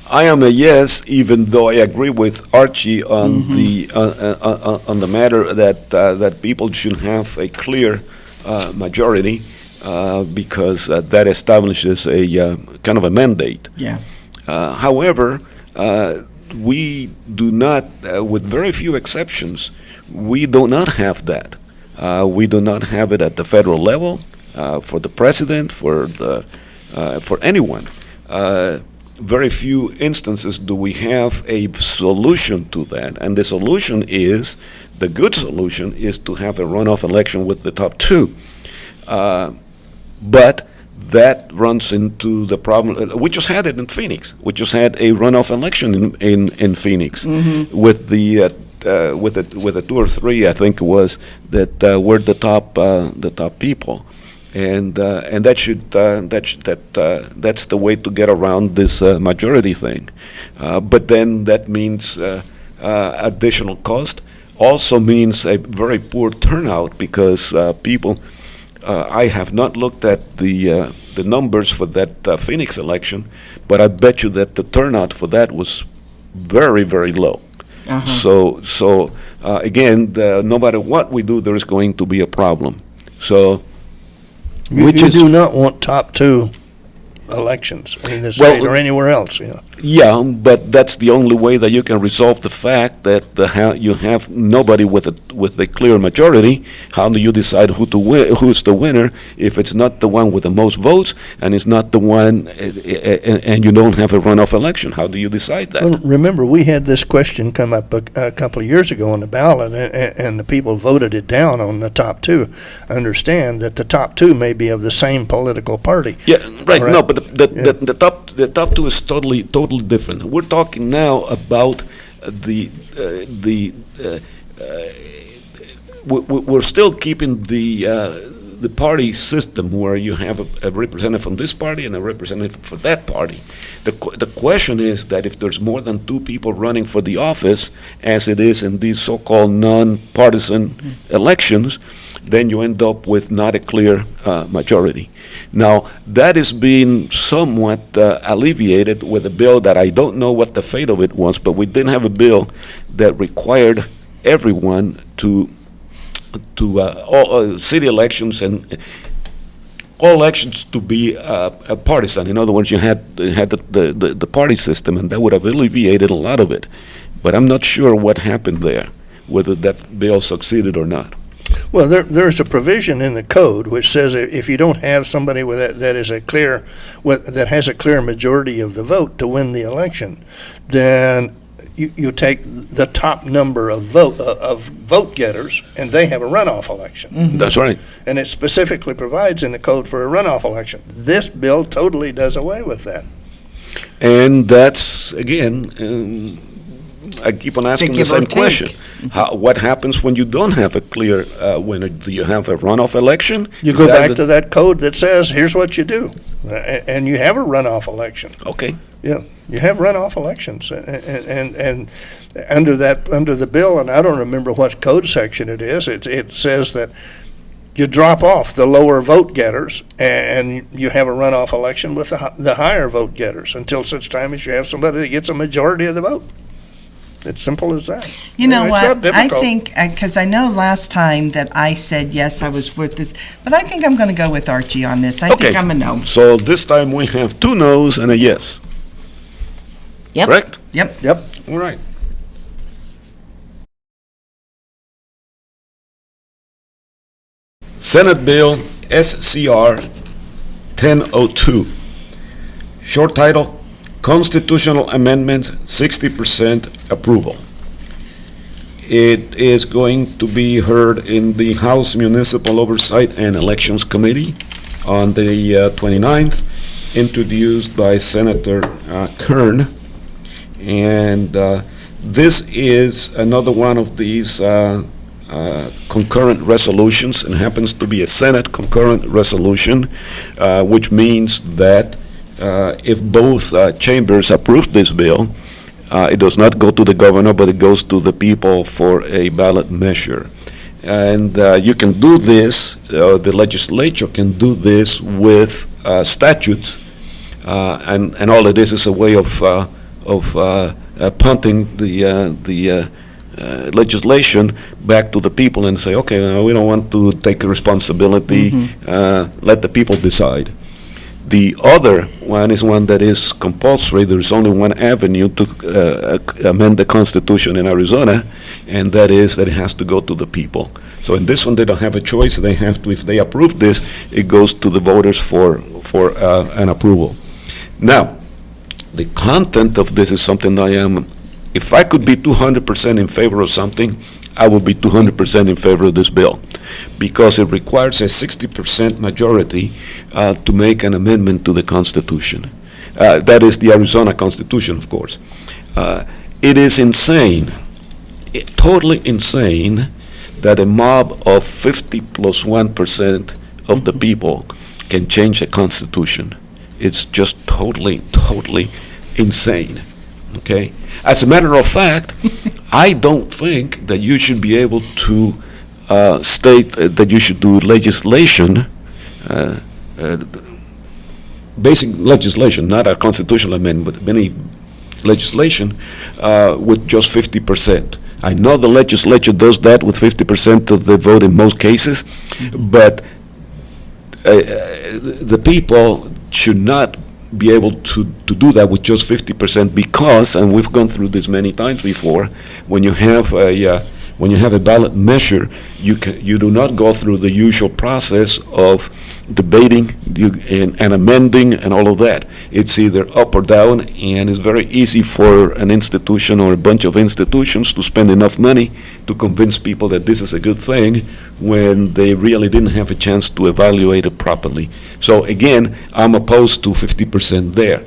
I am a yes, even though I agree with Archie on the matter that people should have a clear majority because that establishes a kind of a mandate. Yeah. However, we do not, with very few exceptions, we do not have that. We do not have it at the federal level for the president, for anyone. Very few instances do we have a solution to that, and the solution is, the good solution is to have a runoff election with the top two. But that runs into the problem, we just had it in Phoenix. We just had a runoff election in Phoenix with the 2 or 3, I think it was, that were the top people. And that's the way to get around this majority thing. But then that means additional cost. Also means a very poor turnout because people. I have not looked at the numbers for that Phoenix election, but I bet you that the turnout for that was very, very low. So again, no matter what we do, there is going to be a problem. So. You do not want top two elections in this state or anywhere else, Yeah, but that's the only way that you can resolve the fact that you have nobody with a clear majority. How do you decide who's the winner if it's not the one with the most votes and it's not the one and you don't have a runoff election? How do you decide that? Well, remember, we had this question come up a couple of years ago on the ballot, and the people voted it down on the top two. Understand that the top two may be of the same political party. Yeah, right. All right. No, but the top two is totally different. We're talking now about we're still keeping the party system where you have a representative from this party and a representative for that party. The question is that if there's more than 2 people running for the office, as it is in these so-called non-partisan elections, then you end up with not a clear majority. Now, that is being somewhat alleviated with a bill that I don't know what the fate of it was, but we did have a bill that required everyone to all city elections and all elections to be partisan. In other words, you had the party system, and that would have alleviated a lot of it. But I'm not sure what happened there, whether that bill succeeded or not. Well, there's a provision in the code which says if you don't have somebody with that has a clear majority of the vote to win the election, then you take the top number of vote getters, and they have a runoff election. That's right. And it specifically provides in the code for a runoff election. This bill totally does away with that. And that's, again, I keep on asking the same question. What happens when you don't have a clear winner? Do you have a runoff election? You go back to that code that says, here's what you do. And you have a runoff election. Okay. Yeah, you have runoff elections, and under the bill, and I don't remember what code section it is. It says that you drop off the lower vote getters, and you have a runoff election with the higher vote getters until such time as you have somebody that gets a majority of the vote. It's simple as that. You know It's what? not difficult. I think, because I know last time that I said, yes, I was for this, but I think I'm going to go with Archie on this. I think I'm a no. So this time we have 2 no's and a yes. Yep. Correct? Yep. All right. Senate Bill SCR 1002. Short title, Constitutional Amendment, 60% approval. It is going to be heard in the House Municipal Oversight and Elections Committee on the 29th, introduced by Senator Kern. And this is another one of these concurrent resolutions, and happens to be a Senate concurrent resolution, which means that if both chambers approve this bill, it does not go to the governor, but it goes to the people for a ballot measure. And you can do this, the legislature can do this with statutes, and all it is a way of punting the legislation back to the people and say, okay, we don't want to take responsibility, let the people decide. The other one is one that is compulsory. There's only one avenue to amend the Constitution in Arizona, and that is that it has to go to the people. So in this one, they don't have a choice. They have to, if they approve this, it goes to the voters for an approval. Now, the content of this is something I am, if I could be 200% in favor of something, I would be 200% in favor of this bill, because it requires a 60% majority to make an amendment to the Constitution. That is the Arizona Constitution, of course. It is insane, totally insane, that a mob of 50 plus 1% of the people can change the Constitution. It's just totally, totally insane, okay? As a matter of fact, I don't think that you should be able to state that you should do legislation, basic legislation, not a constitutional amendment, but any legislation with just 50%. I know the legislature does that with 50% of the vote in most cases, but the people should not be able to do that with just 50%, because, and we've gone through this many times before, when you have a ballot measure, you do not go through the usual process of debating and amending and all of that. It's either up or down, and it's very easy for an institution or a bunch of institutions to spend enough money to convince people that this is a good thing when they really didn't have a chance to evaluate it properly. So again, I'm opposed to 50% there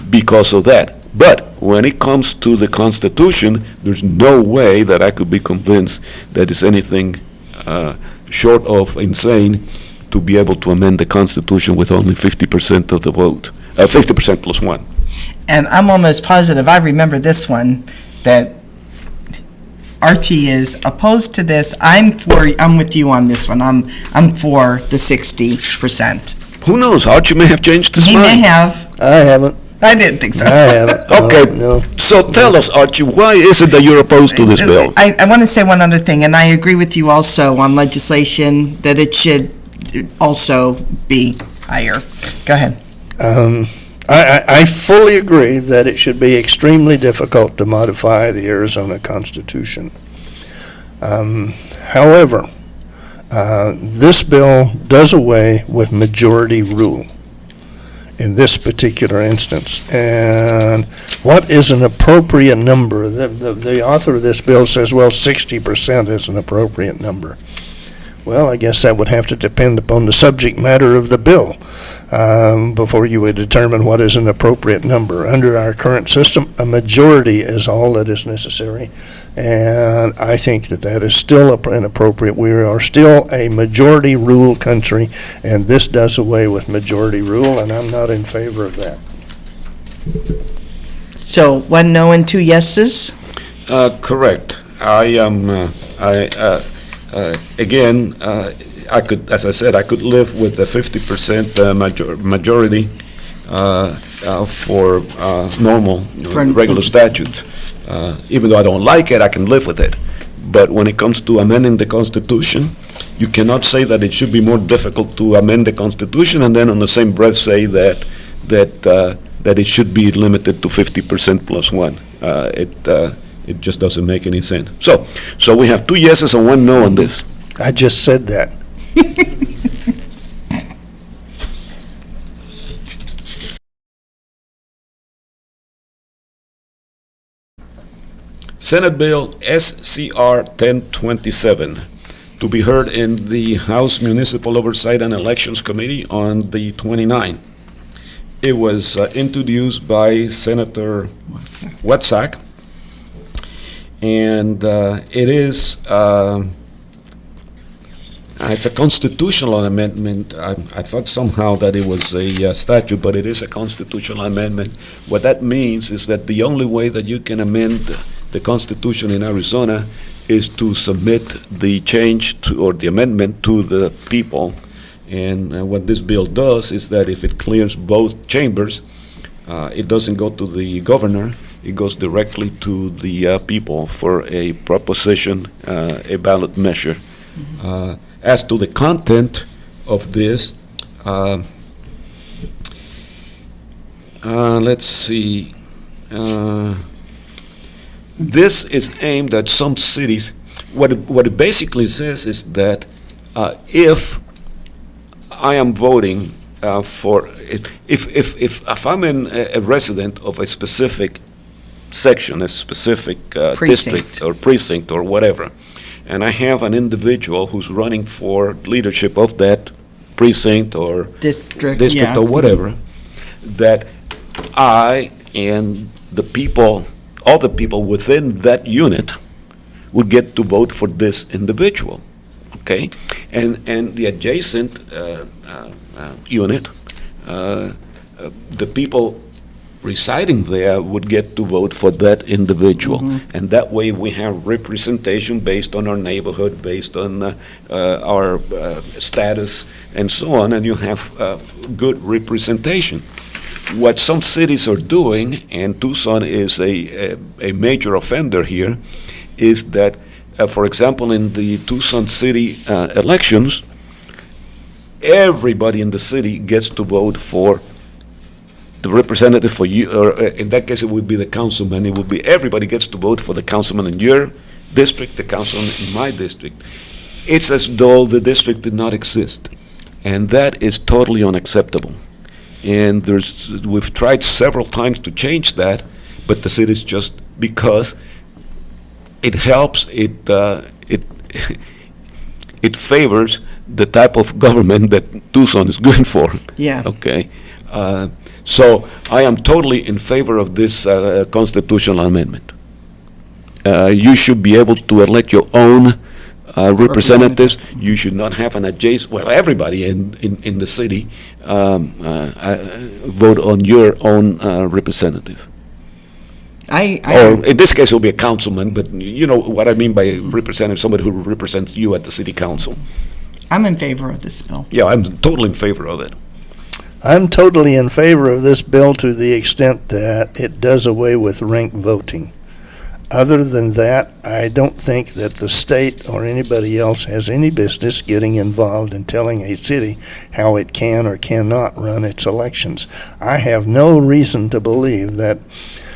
because of that. But when it comes to the Constitution, there's no way that I could be convinced that it's anything short of insane to be able to amend the Constitution with only 50% of the vote, 50% plus one. And I'm almost positive, I remember this one, that Archie is opposed to this. I'm with you on this one. I'm for the 60%. Who knows? Archie may have changed his He mind. may have. I haven't. I didn't think so. I haven't. Okay, No. so tell us, Archie, why is it that you're opposed to this bill? I want to say one other thing, and I agree with you also on legislation, that it should also be higher. Go ahead. I fully agree that it should be extremely difficult to modify the Arizona Constitution. However, this bill does away with majority rule in this particular instance. And what is an appropriate number? The author of this bill says, well, 60% is an appropriate number. Well, I guess that would have to depend upon the subject matter of the bill before you would determine what is an appropriate number. Under our current system, a majority is all that is necessary, and I think that that is still inappropriate. We are still a majority rule country, and this does away with majority rule, and I'm not in favor of that. So, 1 no and 2 yeses? Correct. Again, I could, as I said, I could live with a 50% majority for normal, regular statutes. Even though I don't like it, I can live with it. But when it comes to amending the Constitution, you cannot say that it should be more difficult to amend the Constitution and then on the same breath say that it should be limited to 50% plus one. It just doesn't make any sense. So we have 2 yeses and 1 no on this. I just said that. Senate Bill SCR 1027, to be heard in the House Municipal Oversight and Elections Committee on the 29th. It was introduced by Senator Wetsack, and it is it's a constitutional amendment. I thought somehow that it was a statute, but it is a constitutional amendment. What that means is that the only way that you can amend the Constitution in Arizona is to submit the change to, or the amendment to the people. And what this bill does is that if it clears both chambers, it doesn't go to the governor, it goes directly to the people for a proposition, a ballot measure. As to the content of this, let's see. This is aimed at some cities. What it basically says is that if I am voting for it, if I'm a resident of a specific section, a specific district or precinct or whatever, and I have an individual who's running for leadership of that precinct or district yeah. or whatever, that I and the people, all the people within that unit would get to vote for this individual, okay? And the adjacent unit, the people residing there would get to vote for that individual. And that way we have representation based on our neighborhood, based on our status and so on, and you have good representation. What some cities are doing, and Tucson is a major offender here, is that, for example, in the Tucson city elections, everybody in the city gets to vote for the representative for you, or in that case, it would be the councilman. It would be everybody gets to vote for the councilman in your district, the councilman in my district. It's as though the district did not exist, and that is totally unacceptable. And we've tried several times to change that, but the city's just, because it helps, it favors the type of government that Tucson is good for. Yeah. Okay. So I am totally in favor of this constitutional amendment. You should be able to elect your own representatives. You should not have an adjacent, well, everybody in the city vote on your own representative. Or in this case, it'll be a councilman, but you know what I mean by representative, somebody who represents you at the city council. I'm in favor of this bill. Yeah, I'm totally in favor of it. I'm totally in favor of this bill to the extent that it does away with ranked voting. Other than that, I don't think that the state or anybody else has any business getting involved in telling a city how it can or cannot run its elections. I have no reason to believe that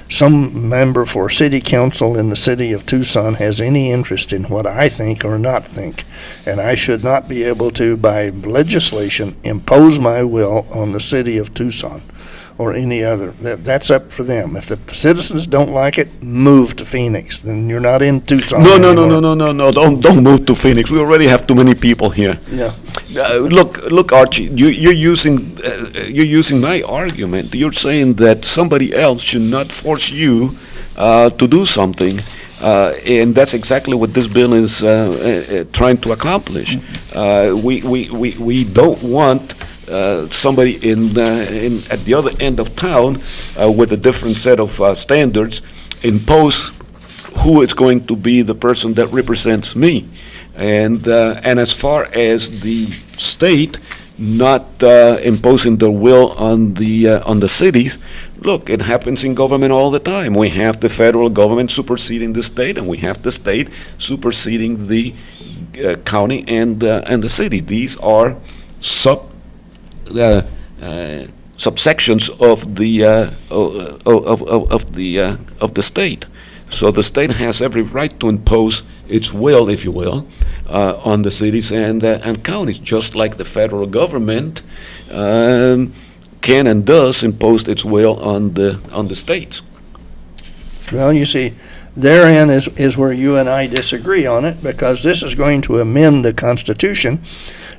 some member for city council in the city of Tucson has any interest in what I think or not think. And I should not be able to, by legislation, impose my will on the city of Tucson or any other. That's up for them. If the citizens don't like it, move to Phoenix. Then you're not in Tucson anymore. No. Don't move to Phoenix. We already have too many people here. Yeah. Look, Archie. You're using my argument. You're saying that somebody else should not force you to do something, and that's exactly what this bill is trying to accomplish. We don't want somebody at the other end of town with a different set of standards impose who is going to be the person that represents me. And as far as the state not imposing their will on the cities, look, it happens in government all the time. We have the federal government superseding the state, and we have the state superseding the county and the city. These are subsections of the state. So the state has every right to impose its will, if you will, on the cities and counties, just like the federal government can and does impose its will on the states. Well, you see, therein is where you and I disagree on it, because this is going to amend the Constitution.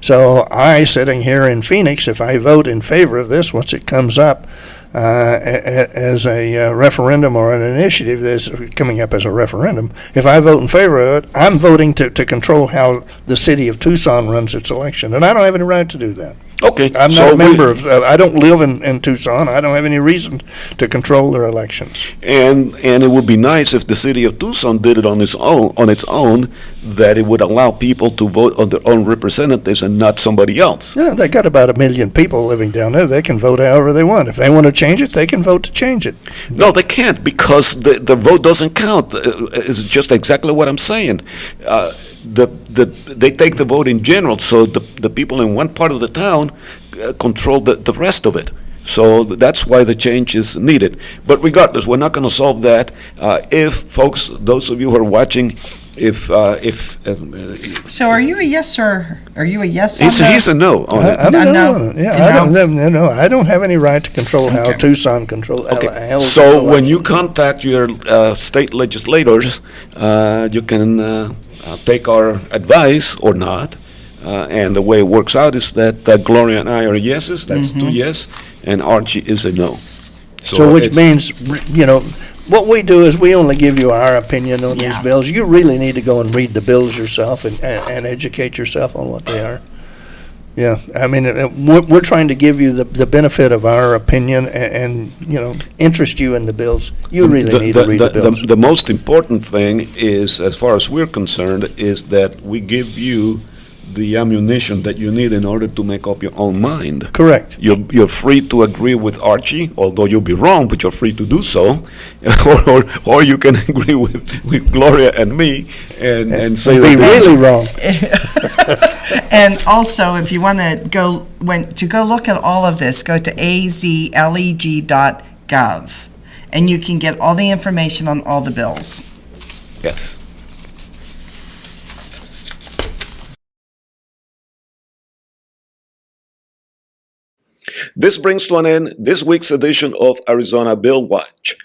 So I, sitting here in Phoenix, if I vote in favor of this, once it comes up as a referendum or an initiative that's coming up as a referendum, if I vote in favor of it, I'm voting to control how the city of Tucson runs its election, and I don't have any right to do that. Okay. I'm so not a member of, I don't live in Tucson. I don't have any reason to control their elections. And it would be nice if the city of Tucson did it on its own, that it would allow people to vote on their own representatives and not somebody else. Yeah, they got about 1 million people living down there. They can vote however they want. If they want to change it, they can vote to change it. No, they can't, because the vote doesn't count. It's just exactly what I'm saying. They take the vote in general, so the people in one part of the town control the rest of it. So that's why the change is needed. But regardless, we're not going to solve that. If folks, those of you who are watching, So are you a yes or are you a yes on he's a no on it. I don't No. know. Yeah, I don't have any right to control how Okay. Tucson control. Okay, how so when you contact your state legislators, you can take our advice or not. And the way it works out is that Gloria and I are yeses, that's 2 yes, and Archie is a no. So which it's- means, what we do is we only give you our opinion on these Yeah. bills. You really need to go and read the bills yourself and educate yourself on what they are. Yeah, I mean, we're trying to give you the benefit of our opinion and interest you in the bills. You really need to read the bills. The most important thing is, as far as we're concerned, is that we give you the ammunition that you need in order to make up your own mind. Correct. You're free to agree with Archie, although you'll be wrong, but you're free to do so. or you can agree with Gloria and me and say Be that really wrong. And also, if you want to go look at all of this, go to azleg.gov, and you can get all the information on all the bills. yes. This brings to an end this week's edition of Arizona Bill Watch.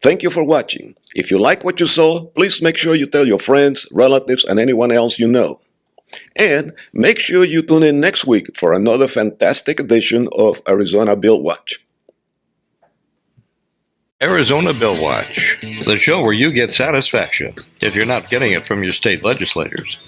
Thank you for watching. If you like what you saw, please make sure you tell your friends, relatives, and anyone else you know. And make sure you tune in next week for another fantastic edition of Arizona Bill Watch. Arizona Bill Watch, the show where you get satisfaction if you're not getting it from your state legislators.